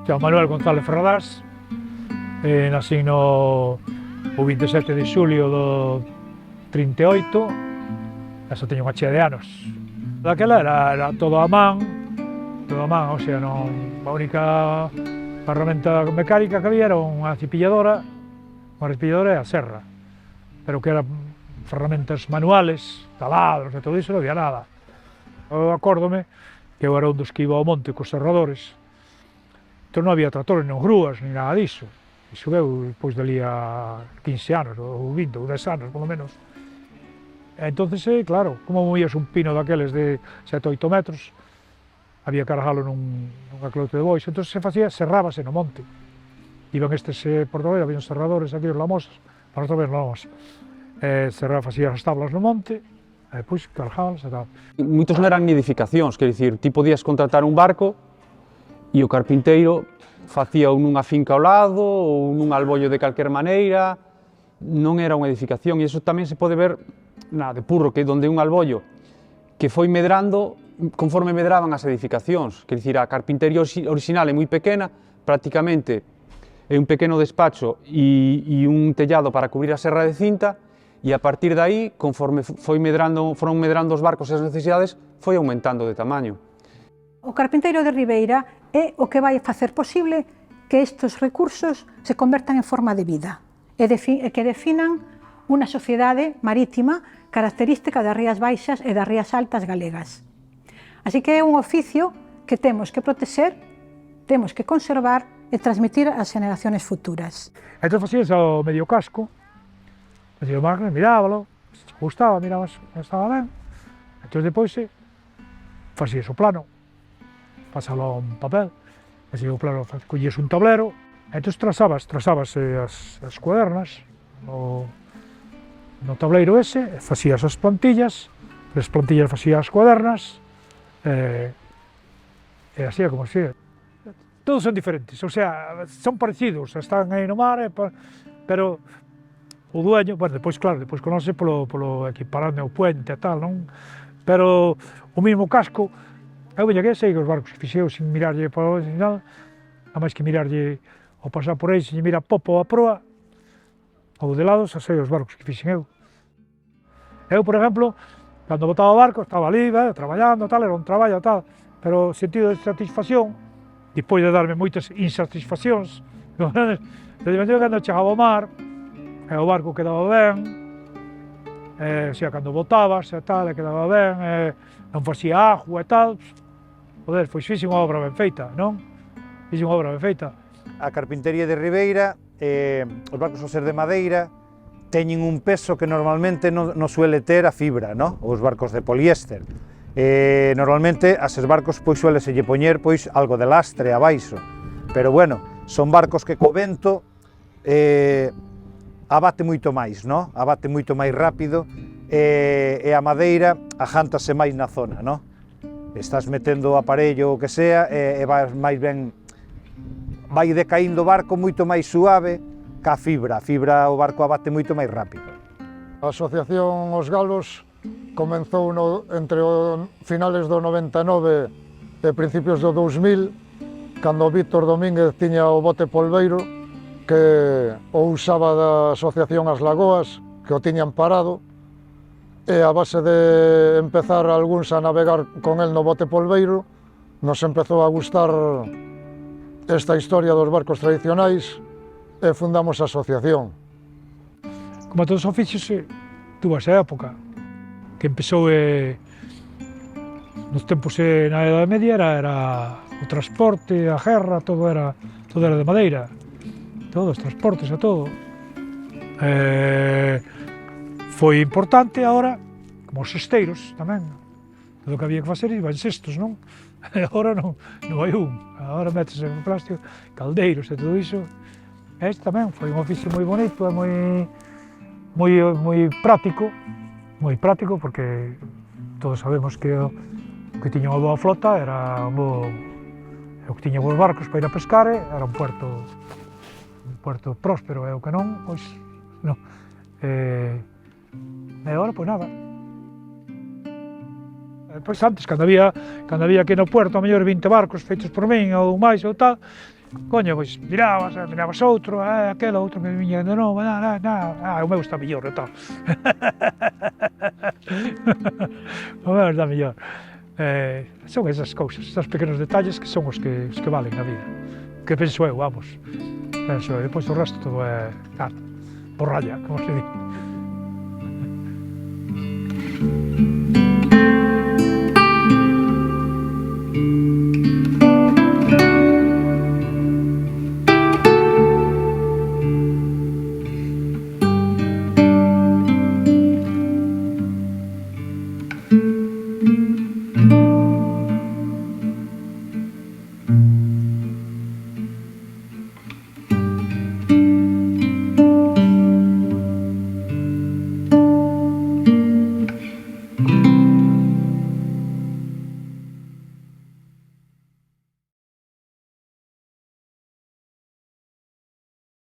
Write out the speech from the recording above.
Chamo Manuel González Ferradás, nacín o 27 de xulio do 38, e xa teño unha chea de anos. Daquela era todo a man, o sea, a única ferramenta mecánica que había era unha cepilladora e a serra, pero que eran ferramentas manuales, taladros e todo iso, non había nada. Eu acórdome que eu era un dos que iba ao monte cos serradores, entón non había tractores, non grúas, ni nada diso. Iso veu depois dali a 15 anos, ou 20, ou 10 anos, polo menos. Entonces, claro, como movías un pino daqueles de 7 ou 8 metros, había que cargalo nunha clote de bois, entón se facía, serrábase no monte. Iban estes por Tavera, había uns serradores aquí, os lamosas, para nosotros ver lamosas. Facían as tablas no monte, e depois cargábalas e tal. Moitos non eran nidificacións, quer dicir, ti podías contratar un barco e o carpinteiro facía nunha finca ao lado ou nun albollo de calquer maneira, non era unha edificación, e iso tamén se pode ver de Purro, que onde un albollo que foi medrando conforme medraban as edificacións, quer dicir, a carpintería orixinal é moi pequena, prácticamente é un pequeno despacho e un tellado para cubrir a serra de cinta, e a partir de aí, conforme foron medrando os barcos e as necesidades, foi aumentando de tamaño. O carpinteiro de Ribeira é o que vai facer posible que estes recursos se convertan en forma de vida e que definan unha sociedade marítima característica das Rías Baixas e das Rías Altas galegas. Así que é un oficio que temos que protexer, temos que conservar e transmitir ás generaciones futuras. Entón facías o medio casco, facías o máquina, mirábalo, se te gustaba, mirabas que estaba ben, entón depois facías o plano, pasalo a un papel, facías o plano, collías un tablero, entón trazabas as cuadernas no tableiro ese, facías as plantillas facías as cuadernas, e así é como así. Todos son diferentes, o sea, son parecidos, están aí no mar, pero o dueño, bueno, depois conoce polo equiparando o puente e tal, non? Pero o mesmo casco, eu veña que sei que os barcos que fixeu sin mirarlle para sin nada, a máis que mirarlle ao pasar por aí, se lle mira a popa ou a proa, ou de lado, xa sei os barcos que fixen eu. Eu, por exemplo, cando botaba o barco, estaba ali, traballando, tal, era un traballo, tal, pero o sentido de satisfacción, depois de darme moitas insatisfaccións, cando chegaba ao mar, o barco quedaba ben, o sea, cando botabas e tal, quedaba ben, non facía agua e tal, joder, pois fixe unha obra ben feita, non? Fixe unha obra ben feita. A carpintería de Ribeira, os barcos ao ser de madeira, teñen un peso que normalmente non suele ter a fibra, non? Os barcos de poliéster. Normalmente, a eses barcos suele se lle poñer algo de lastre abaixo, pero bueno, son barcos que co vento abate moito máis, non? Abate moito máis rápido, e a madeira ajántase máis na zona, non? Estás metendo o aparello o que sea e vai máis ben, vai decaíndo o barco moito máis suave ca fibra. A fibra o barco abate moito máis rápido. A Asociación Os Galos comenzou entre finales do 99 e principios do 2000, cando Víctor Domínguez tiña o bote polveiro, que o usaba da Asociación As Lagoas, que o tiñan parado, e a base de empezar algúns a navegar con el no bote polveiro, nos empezou a gustar esta historia dos barcos tradicionais e fundamos a asociación. Como todos os oficios, tuvo esa época, que empezou nos tempos na Edade Media, era o transporte, a guerra, todo era de madeira, todos os transportes e todo. Foi importante agora, como os cesteiros tamén, todo o que había que facer iban cestos, non? Agora non hai agora metes en plástico, caldeiros e todo iso. Este tamén foi un oficio moi bonito e moi práctico, porque todos sabemos que o que tiña unha boa flota era o que tiña bons barcos para ir a pescar, era un puerto próspero, e o que non, pois non. E agora, pois nada. Pois antes, cando había aquí no puerto, a mellor 20 barcos feitos por min ou máis ou tal, coño, pois mirabas outro, aquel outro que viña de novo, o meu está mellor e tal. O meu está mellor. Son esas cousas, esas pequenos detalles que son os que valen na vida. Que penso eu, vamos. Penso eu, depois o resto todo é, borralla, como se di.